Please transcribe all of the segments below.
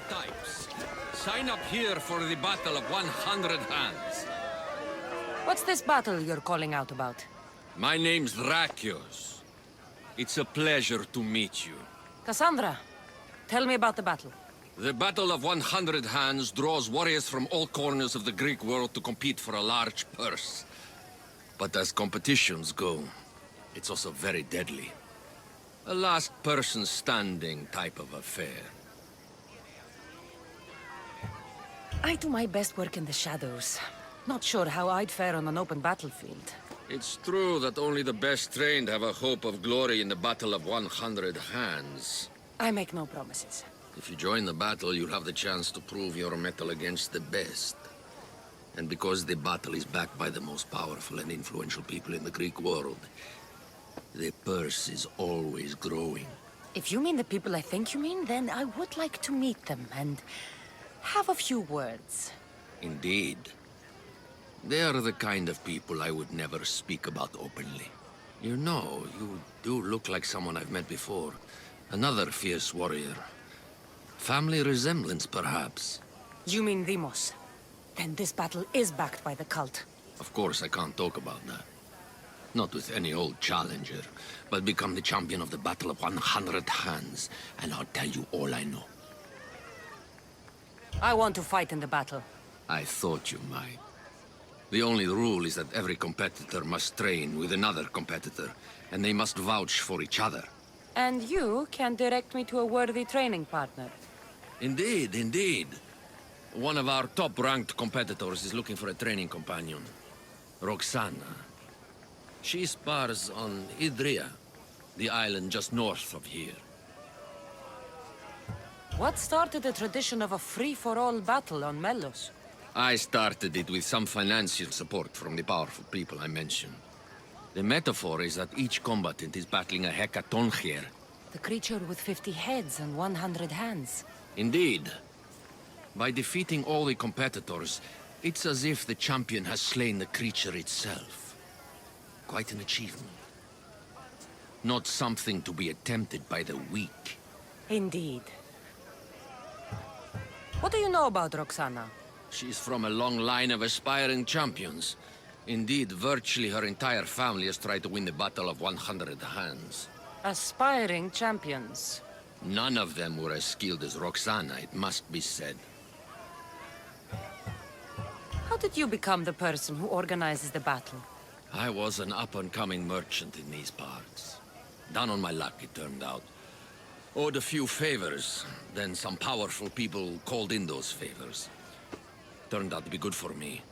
types. Sign up here for the Battle of 100 Hands. What's this battle you're calling out about? My name's Rakios. It's a pleasure to meet you. Cassandra, tell me about the battle. The Battle of 100 Hands draws warriors from all corners of the Greek world to compete for a large purse. But as competitions go, it's also very deadly. A last person standing type of affair. I do my best work in the shadows. Not sure how I'd fare on an open battlefield. It's true that only the best trained have a hope of glory in the Battle of 100 Hands. I make no promises. If you join the battle, you'll have the chance to prove your mettle against the best. And because the battle is backed by the most powerful and influential people in the Greek world, the purse is always growing. If you mean the people I think you mean, then I would like to meet them and have a few words. Indeed. They are the kind of people I would never speak about openly. You know, you do look like someone I've met before. Another fierce warrior. Family resemblance, perhaps. You mean Demos? Then this battle is backed by the cult. Of course, I can't talk about that. Not with any old challenger, but become the champion of the Battle of 100 Hands, and I'll tell you all I know. I want to fight in the battle. I thought you might. The only rule is that every competitor must train with another competitor, and they must vouch for each other. And you can direct me to a worthy training partner. Indeed, indeed. One of our top-ranked competitors is looking for a training companion. Roxana. She spars on Idria, the island just north of here. What started the tradition of a free-for-all battle on Melos? I started it with some financial support from the powerful people I mentioned. The metaphor is that each combatant is battling a hecaton here. The creature with 50 heads and 100 hands. Indeed. By defeating all the competitors, it's as if the champion has slain the creature itself. Quite an achievement. Not something to be attempted by the weak. Indeed. What do you know about Roxana? She's from a long line of aspiring champions. Indeed, virtually her entire family has tried to win the Battle of 100 Hands. Aspiring champions. None of them were as skilled as Roxana, it must be said. How did you become the person who organizes the battle? I was an up-and-coming merchant in these parts. Down on my luck, it turned out. Owed a few favors, then some powerful people called in those favors. Turned out to be good for me.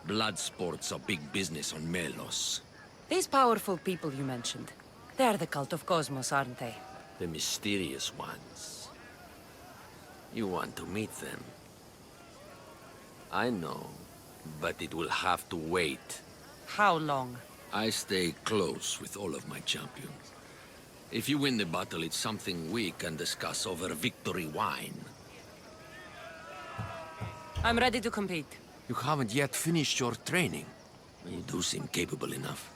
Blood sports are big business on Melos. These powerful people you mentioned, they're the cult of Cosmos, aren't they? The mysterious ones. You want to meet them? I know, but it will have to wait. How long? I stay close with all of my champions. If you win the battle, it's something we can discuss over victory wine. I'm ready to compete. You haven't yet finished your training. You do seem capable enough.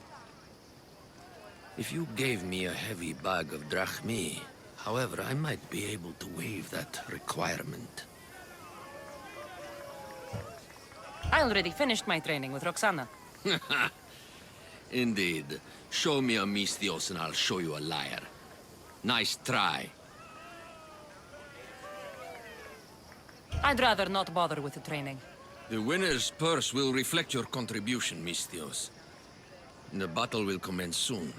If you gave me a heavy bag of drachmi, however, I might be able to waive that requirement. I already finished my training with Roxana. Indeed. Show me a Mystios and I'll show you a liar. Nice try. I'd rather not bother with the training. The winner's purse will reflect your contribution, Mystios. The battle will commence soon.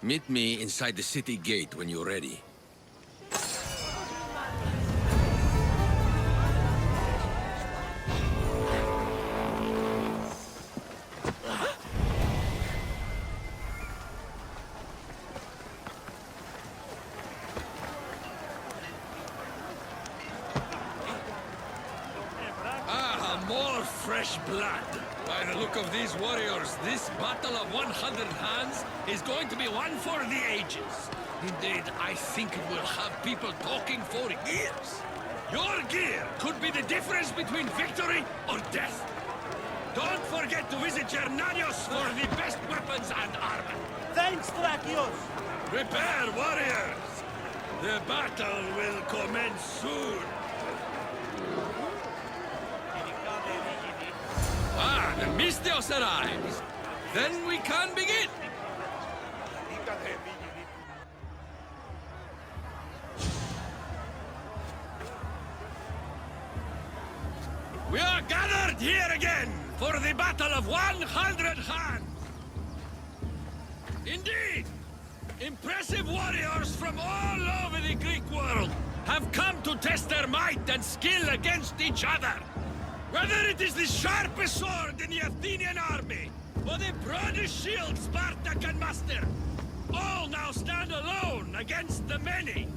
Meet me inside the city gate when you're ready. More fresh blood. By the look of these warriors, this Battle of 100 Hands is going to be one for the ages. Indeed, I think it will have people talking for years. Your gear could be the difference between victory or death. Don't forget to visit Gernanios for the best weapons and armor. Thanks, Drakios! Prepare, warriors! The battle will commence soon. Mistios arrives, then we can begin. We are gathered here again for the Battle of 100 Hands. Indeed, impressive warriors from all over the Greek world have come to test their might and skill against each other. Whether it is the sharpest sword in the Athenian army, or the broadest shield Sparta can muster, all now stand alone against the many.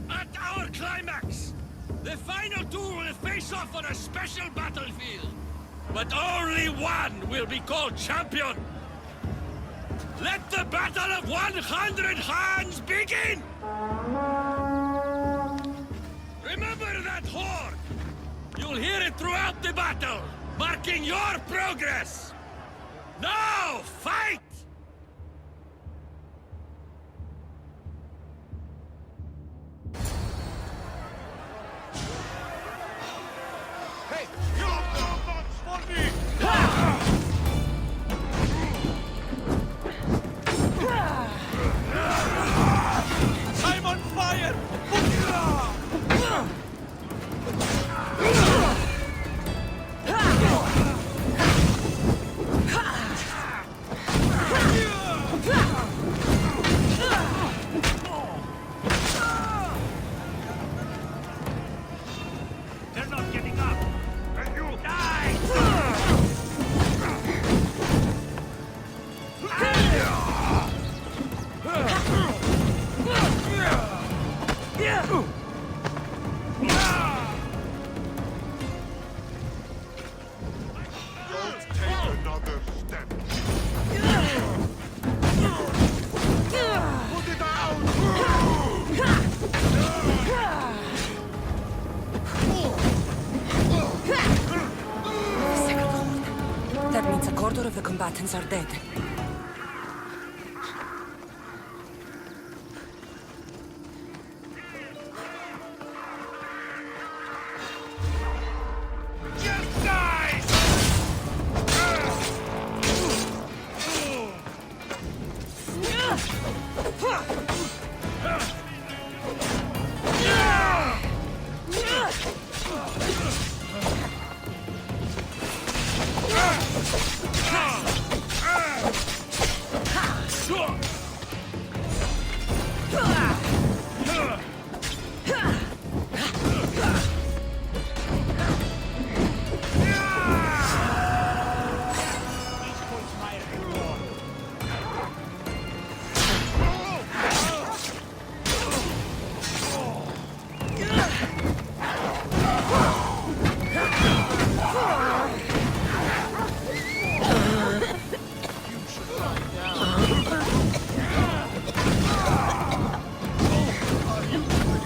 At our climax, the final two will face off on a special battlefield. But only one will be called champion. Let the Battle of 100 Hands begin! Remember that horn! You'll hear it throughout the battle, marking your progress! Now, fight! Hey, you don't want for me! I'm on fire! They're not getting up! And you die! Don't take another step. Put it out! Second hold. That means a quarter of the combatants are dead. Just die!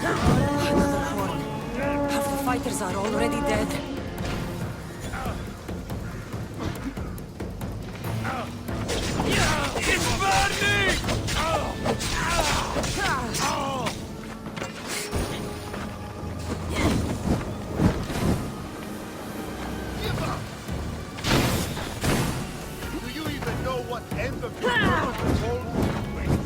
Another horn. Half the fighters are already dead. It's burning! Give up! Do you even know what end of your world holds in place?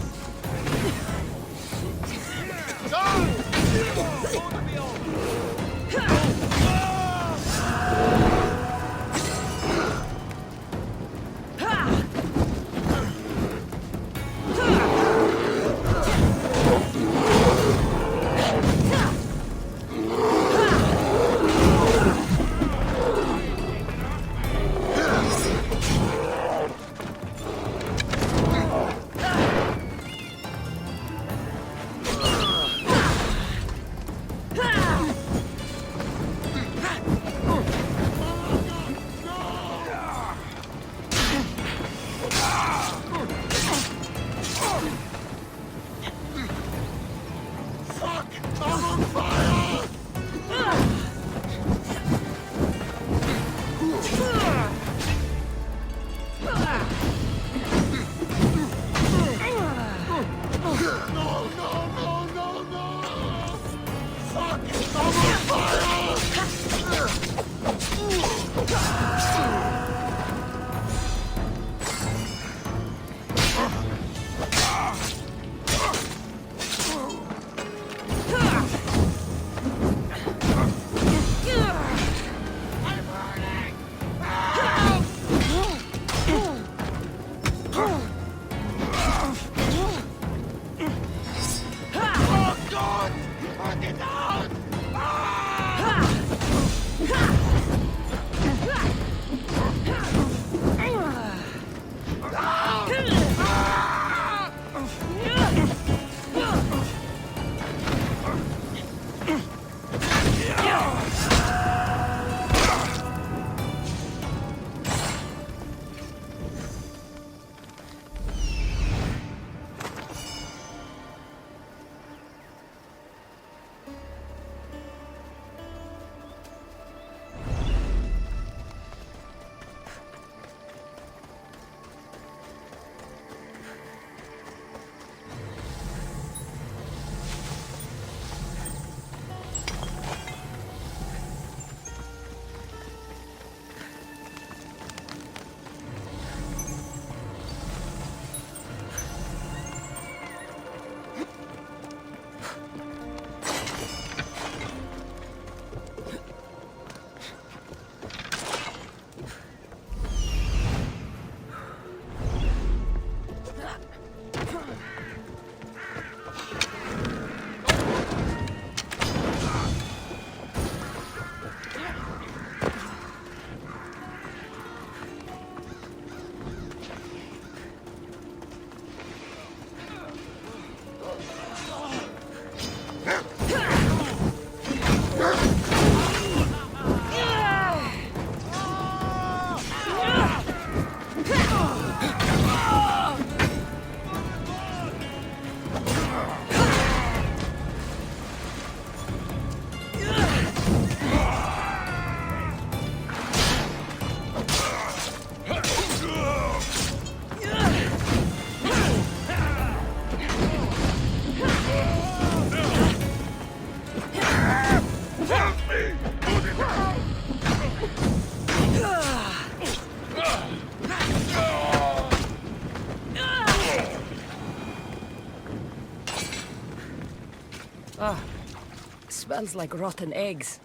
Smells like rotten eggs.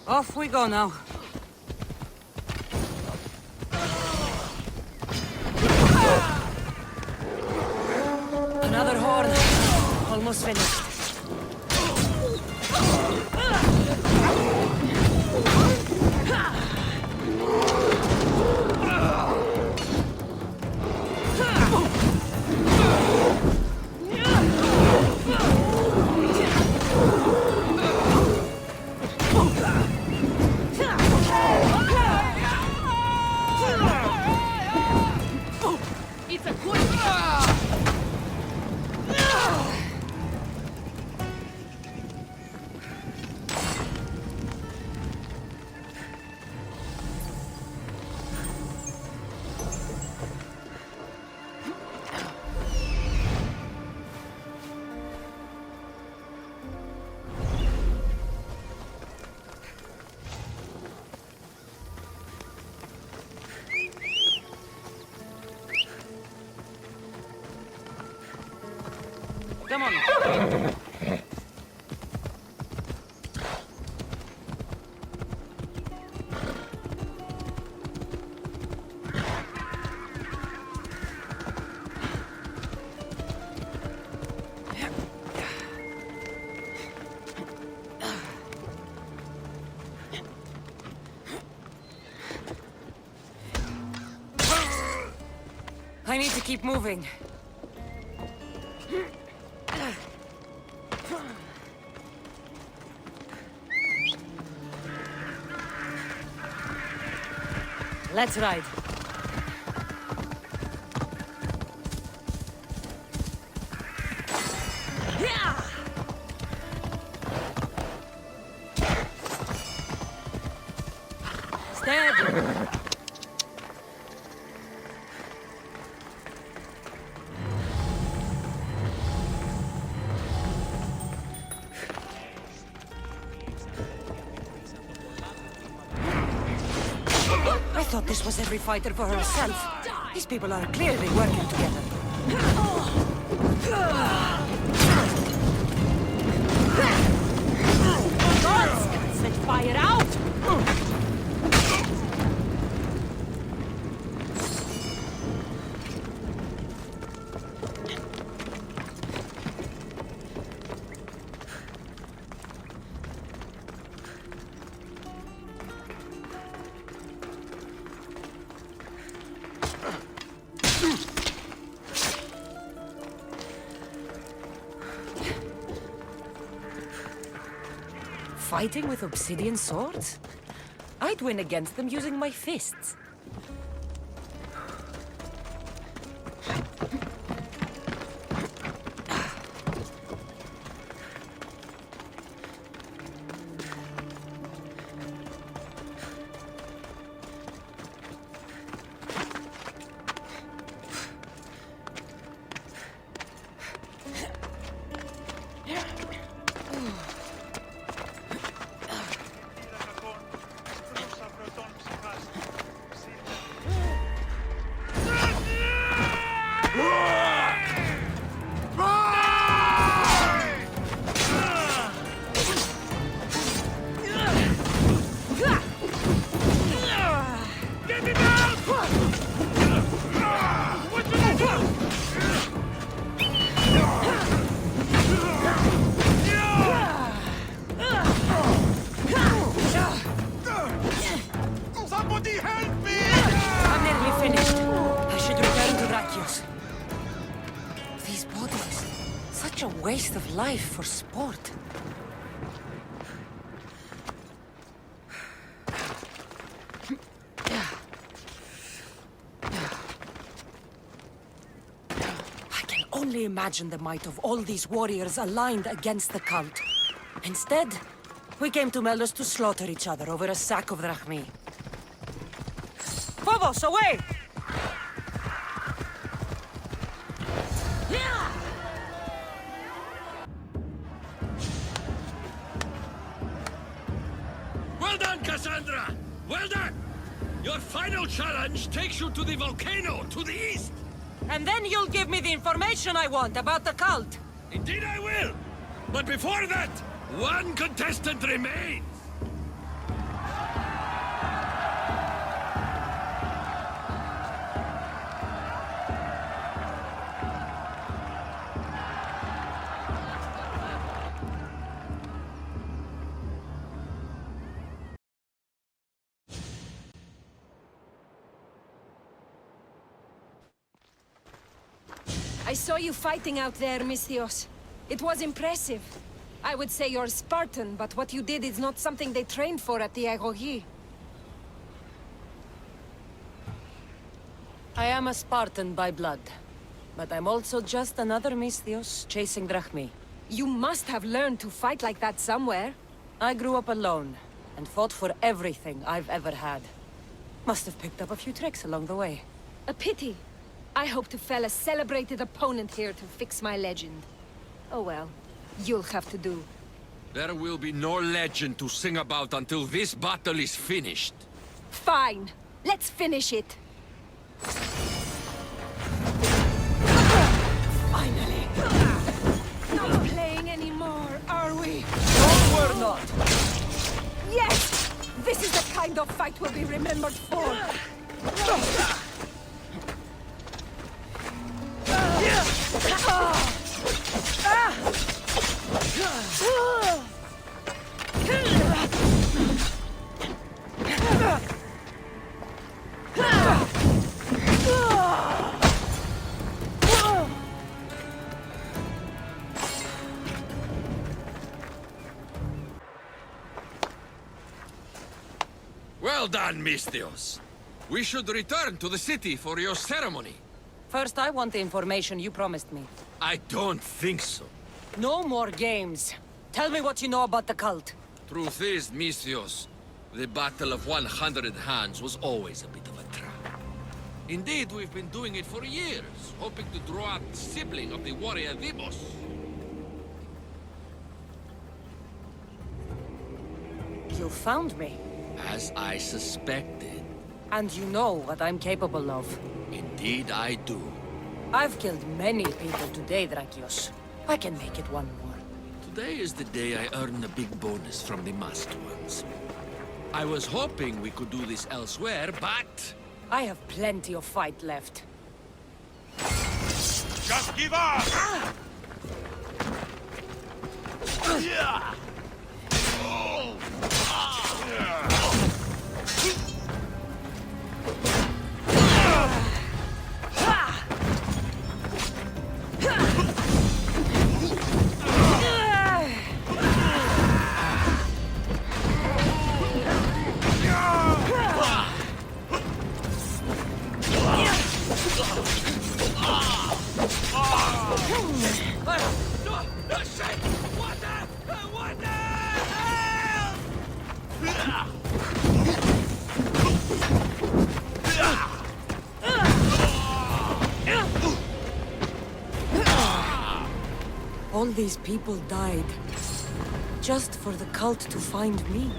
Off we go now. Another horde. Almost finished. It's a good... Come on. I need to keep moving. Let's ride. Steady. I thought this was every fighter for herself. These people are clearly working together. Gods! Set fire out! Fighting with obsidian swords? I'd win against them using my fists. Such a waste of life for sport. I can only imagine the might of all these warriors aligned against the cult. Instead, we came to Meldus to slaughter each other over a sack of drachmi. Phobos, away! Well done, Cassandra! Well done! Your final challenge takes you to the volcano to the east. And then you'll give me the information I want about the cult. Indeed I will. But before that, one contestant remains. I saw you fighting out there, Misthios. It was impressive. I would say you're Spartan, but what you did is not something they trained for at the ROYALE. I am a Spartan by blood. But I'm also just another Misthios chasing Drachmi. You must have learned to fight like that somewhere. I grew up alone, and fought for everything I've ever had. Must have picked up a few tricks along the way. A pity. I hoped to fell a celebrated opponent here to fix my legend. Oh well, you'll have to do. There will be no legend to sing about until this battle is finished. Fine. Let's finish it. Finally! Not playing anymore, are we? No, we're not! Yes! This is the kind of fight we'll be remembered for. Well done, Misthios. We should return to the city for your ceremony. First, I want the information you promised me. I don't think so. No more games. Tell me what you know about the cult. Truth is, Misthios, the Battle of 100 Hands was always a bit of a trap. Indeed, we've been doing it for years, hoping to draw out the sibling of the warrior Demos. You found me. As I suspected. And you know what I'm capable of. Indeed, I do. I've killed many people today, Drakios. I can make it one more. Today is the day I earn a big bonus from the masked ones. I was hoping we could do this elsewhere, but... I have plenty of fight left. Just give up! Yeah! All these people died, just for the cult to find me.